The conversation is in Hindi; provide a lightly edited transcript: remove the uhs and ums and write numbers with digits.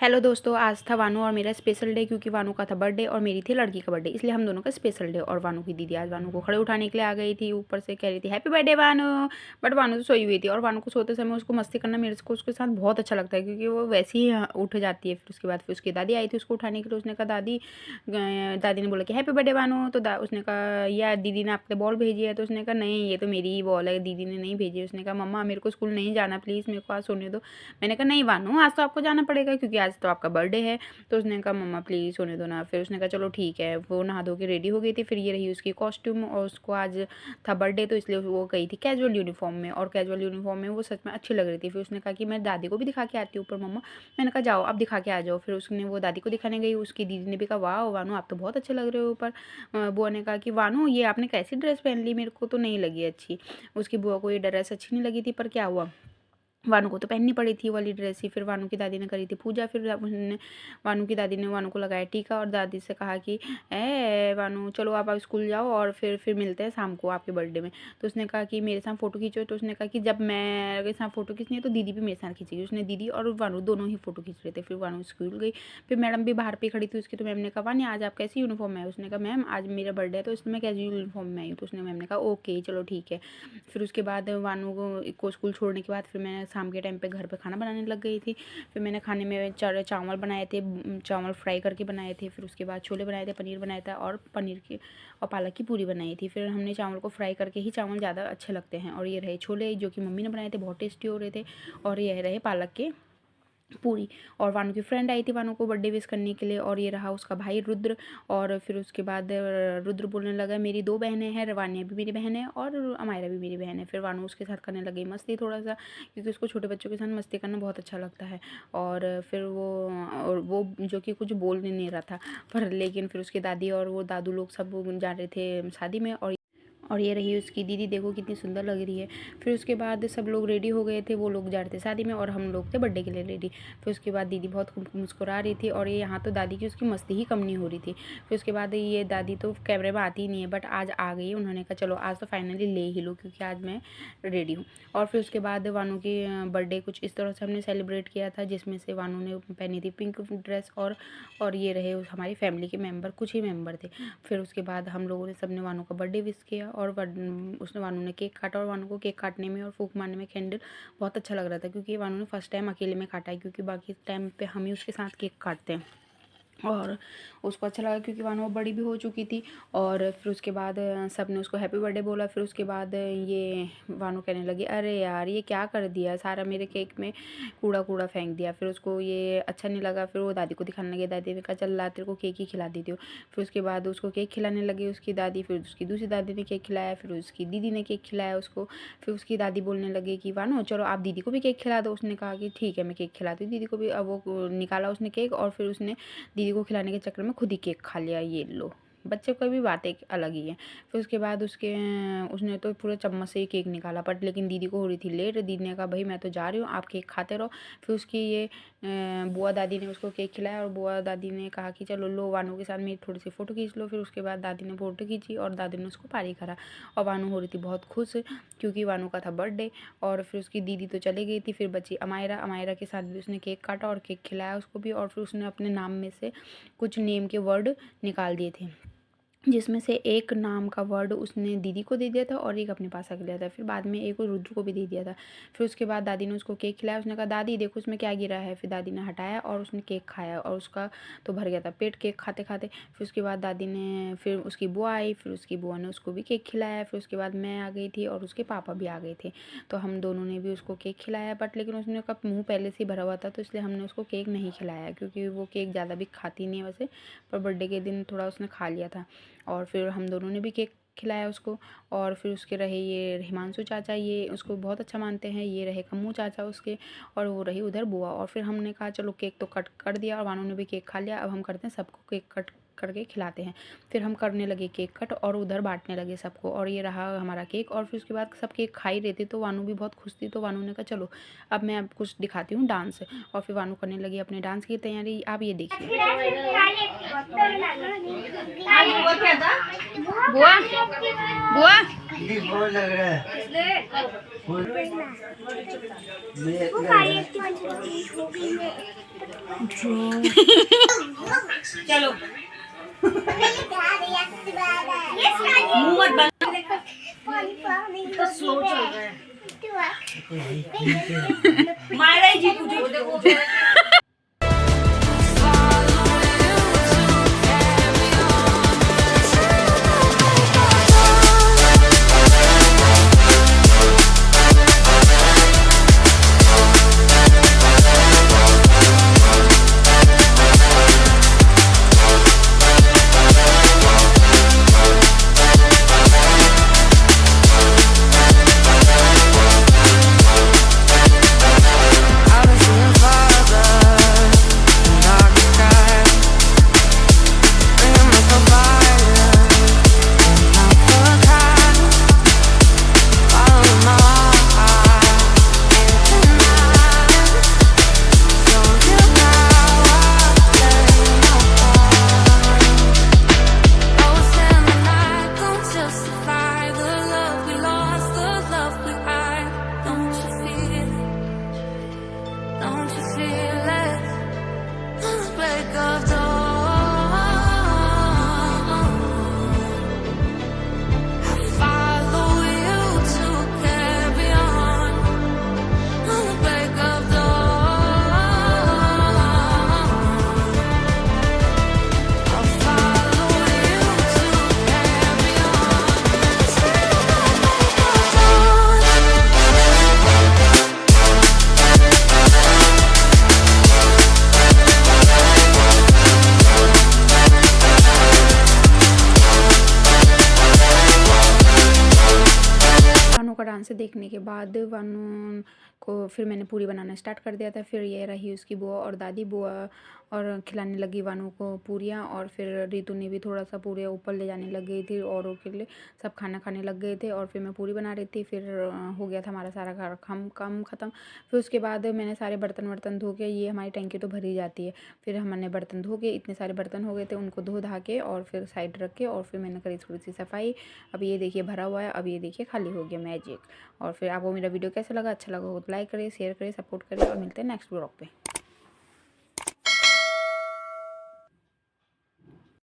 हेलो दोस्तों, आज था वानू और मेरा स्पेशल डे क्योंकि वानू का था बर्थडे और मेरी थी लड़की का बर्थडे, इसलिए हम दोनों का स्पेशल डे। और वानू की दीदी आज वानू को खड़े उठाने के लिए आ गई थी, ऊपर से कह रही थी हैप्पी बर्थडे वानू। बट वानू तो सोई हुई थी और वानू को सोते समय उसको मस्ती करना मेरे को उसके साथ बहुत अच्छा लगता है क्योंकि वो वैसे ही उठ जाती है। फिर उसके बाद फिर उसकी दादी आई थी उसको उठाने के लिए। उसने कहा दादी ने बोला कि हैप्पी बर्थडे वानू। तो उसने कहा या दीदी ने आपके बॉल भेजी है। तो उसने कहा नहीं, ये तो मेरी ही बॉल है, दीदी ने नहीं भेजी। उसने कहा मम्मा मेरे को स्कूल नहीं जाना, प्लीज़ मेरे को आज सोने दो। मैंने कहा नहीं वानू, आज तो आपको जाना पड़ेगा क्योंकि आज तो आपका बर्थडे है। तो उसने कहा मम्मा प्लीज़ सोने दो ना। फिर उसने कहा चलो ठीक है। वो नहा धो के रेडी हो गई थी। फिर ये रही उसकी कॉस्ट्यूम, और उसको आज था बर्थडे तो इसलिए वो गई थी कैजुअल यूनिफॉर्म में। और कैजुअल यूनिफॉर्म में वो सच में अच्छी लग रही थी। फिर उसने कहा कि मैं दादी को भी दिखा के आती हूँ ऊपर मम्मा। मैंने कहा जाओ आप दिखा के आ जाओ। फिर उसने वो दादी को दिखाने गई। उसकी दीदी ने भी कहा वाह वानू आप तो बहुत अच्छे लग रहे हो ऊपर। बुआ ने कहा कि वानू ये आपने कैसी ड्रेस पहन ली, मेरे को तो नहीं लगी अच्छी। उसकी बुआ को ये ड्रेस अच्छी नहीं लगी थी, पर क्या हुआ, वानू को तो पहननी पड़ी थी वाली ड्रेस ही। फिर वानू की दादी ने करी थी पूजा। फिर उन्होंने वानू की दादी ने वानू को लगाया टीका और दादी से कहा कि ए वानू चलो आप स्कूल जाओ और फिर मिलते हैं शाम को आपके बर्थडे में। तो उसने कहा कि मेरे साथ फ़ोटो खींचो। तो उसने कहा कि जब मेरे साथ फ़ोटो खींचनी है तो दीदी भी मेरे साथ खींचेगी। उसने दीदी और वानू दोनों ही फ़ोटो खींच रहे थे। फिर वानू स्कूल गई। फिर मैडम भी बाहर पे खड़ी थी उसकी। तो मैम ने कहा वानी आज आप कैसी यूनिफॉर्म में है। उसने कहा मैम आज मेरा बर्थडे है तो इसलिए मैं कैजुअल यूनिफॉर्म में आई हूँ। तो उसने मैम ने कहा ओके चलो ठीक है। फिर उसके बाद वानू को स्कूल छोड़ने के बाद फिर मैं शाम के टाइम पे घर पे खाना बनाने लग गई थी। फिर मैंने खाने में चावल बनाए थे, चावल फ्राई करके बनाए थे। फिर उसके बाद छोले बनाए थे, पनीर बनाया था और पनीर की और पालक की पूरी बनाई थी। फिर हमने चावल को फ्राई करके ही, चावल ज़्यादा अच्छे लगते हैं। और ये रहे छोले जो कि मम्मी ने बनाए थे, बहुत टेस्टी हो रहे थे। और ये रहे पालक के पूरी। और वानू की फ्रेंड आई थी वानू को बर्थडे विश करने के लिए। और ये रहा उसका भाई रुद्र। और फिर उसके बाद रुद्र बोलने लगा मेरी 2 बहनें हैं, रवानिया भी मेरी बहन है और अमायरा भी मेरी बहन है। फिर वानू उसके साथ करने लगी मस्ती थोड़ा सा, क्योंकि उसको छोटे बच्चों के साथ मस्ती करना बहुत अच्छा लगता है। और फिर वो जो कि कुछ बोल नहीं रहा था, पर लेकिन फिर उसकी दादी और वो दादू लोग सब जा रहे थे शादी में। और ये रही उसकी दीदी, देखो कितनी सुंदर लग रही है। फिर उसके बाद सब लोग रेडी हो गए थे, वो लोग जा रहे थे शादी में और हम लोग थे बर्थडे के लिए रेडी। फिर उसके बाद दीदी बहुत मुस्कुरा रही थी और ये यहाँ तो दादी की उसकी मस्ती ही कम नहीं हो रही थी। फिर उसके बाद ये दादी तो कैमरे में आती ही नहीं है, बट आज आ गई। उन्होंने कहा चलो आज तो फाइनली ले ही लो क्योंकि आज मैं रेडी हूँ। और फिर उसके बाद वानू की बर्थडे कुछ इस तरह से हमने सेलिब्रेट किया था, जिसमें से वानू ने पहनी थी पिंक ड्रेस और ये रहे हमारी फैमिली के मेम्बर, कुछ ही मेम्बर थे। फिर उसके बाद हम लोगों ने सबने वानू का बर्थडे विश किया और उसने वानू ने केक काटा। और वानू को केक काटने में और फूंक मारने में कैंडल बहुत अच्छा लग रहा था, क्योंकि वानू ने फर्स्ट टाइम अकेले में काटा है, क्योंकि बाकी टाइम पे हम ही उसके साथ केक काटते हैं। और उसको अच्छा लगा क्योंकि वानू बड़ी भी हो चुकी थी। और फिर उसके बाद सब ने उसको हैप्पी बर्थडे बोला। फिर उसके बाद ये वानू कहने लगी अरे यार ये क्या कर दिया, सारा मेरे केक में कूड़ा कूड़ा फेंक दिया। फिर उसको ये अच्छा नहीं लगा। फिर वो दादी को दिखाने लगी। दादी ने कहा चल ला तेरे को केक ही खिला देती हूँ। फिर उसके बाद उसको केक खिलाने लगी उसकी दादी। फिर उसकी दूसरी दादी ने केक खिलाया। फिर उसकी दीदी ने केक खिलाया उसको। फिर उसकी दादी बोलने लगी कि वानू चलो आप दीदी को भी केक खिला दो। उसने कहा कि ठीक है मैं केक खिलाती हूँ दीदी को भी। अब वो निकाला उसने केक और फिर उसने दीदी को खिलाने के चक्कर में खुद ही केक खा लिया। ये लो, बच्चे को भी बात एक अलग ही है। फिर उसके बाद उसने तो पूरे चम्मच से ही केक निकाला, बट लेकिन दीदी को हो रही थी लेट। दीदी ने कहा भाई मैं तो जा रही हूँ, आप केक खाते रहो। फिर उसकी ये बुआ दादी ने उसको केक खिलाया और बुआ दादी ने कहा कि चलो लो वानू के साथ मेरी थोड़ी सी फ़ोटो खींच लो। फिर उसके बाद दादी ने फ़ोटो खींची और दादी ने उसको पारी करा। और वानू हो रही थी बहुत खुश क्योंकि वानू का था बर्थडे। और फिर उसकी दीदी तो चली गई थी। फिर बची अमायरा। अमायरा के साथ भी उसने केक काटा और केक खिलाया उसको भी। और फिर उसने अपने नाम में से कुछ नेम के वर्ड निकाल दिए थे, जिसमें से एक नाम का वर्ड उसने दीदी को दे दिया था और एक अपने पास रख लिया था। फिर बाद में एक रुद्र को भी दे दिया था। फिर उसके बाद दादी ने उसको केक खिलाया। उसने कहा दादी देखो उसमें क्या गिरा है। फिर दादी ने हटाया और उसने केक खाया और उसका तो भर गया था पेट केक खाते खाते। फिर उसके बाद दादी ने, फिर उसकी बुआ आई। फिर उसकी बुआ ने उसको भी केक खिलाया। फिर उसके बाद मैं आ गई थी और उसके पापा भी आ गए थे। तो हम दोनों ने भी उसको केक खिलाया, बट लेकिन उसने का मुँह पहले से ही भरा हुआ था, तो इसलिए हमने उसको केक नहीं खिलाया, क्योंकि वो केक ज़्यादा भी खाती नहीं है वैसे, पर बर्थडे के दिन थोड़ा उसने खा लिया था। और फिर हम दोनों ने भी केक खिलाया उसको। और फिर उसके रहे ये हिमांशु चाचा, ये उसको बहुत अच्छा मानते हैं। ये रहे कम्मू चाचा उसके। और वो रही उधर बुआ। और फिर हमने कहा चलो केक तो कट कर दिया और वानू ने भी केक खा लिया। अब हम करते हैं सबको केक कट करके खिलाते हैं। फिर हम करने लगे केक कट और उधर बांटने लगे सबको, और ये रहा हमारा केक। और फिर उसके बाद सब केक खा ही रहे थे तो वानू भी बहुत खुश थी, तो वानू ने कहा चलो अब मैं अब कुछ दिखाती हूँ डांस। और फिर वानू करने लगी अपने डांस की तैयारी। आप ये देखिए। बुआ बुआ लग रहा है चलो मुंह मत बंद तो स्लो चल रहा है मारा ही जी कुछ देखो डांस देखने के बाद वानू को फिर मैंने पूरी बनाना स्टार्ट कर दिया था। फिर ये रही उसकी बुआ और दादी। बुआ और खिलाने लगी वानू को पूरियाँ, और फिर रितु ने भी थोड़ा सा पूरियाँ ऊपर ले जाने लग गई थी, औरों के लिए सब खाना खाने लग गए थे। और फिर मैं पूरी बना रही थी। फिर हो गया था हमारा सारा घर काम ख़त्म। फिर उसके बाद मैंने सारे बर्तन वर्तन धो के, ये हमारी टंकी तो भरी जाती है, फिर हमने बर्तन धो के, इतने सारे बर्तन हो गए थे, उनको धो धा के और फिर साइड रख के, और फिर मैंने करी थोड़ी सी सफाई। अब ये देखिए भरा हुआ है, अब ये देखिए खाली हो गया मैजिक। और फिर आपको मेरा वीडियो कैसा लगा, अच्छा लगा हो तो लाइक करिए, शेयर करिए, सपोर्ट करिए, और मिलते हैं नेक्स्ट ब्लॉग पे।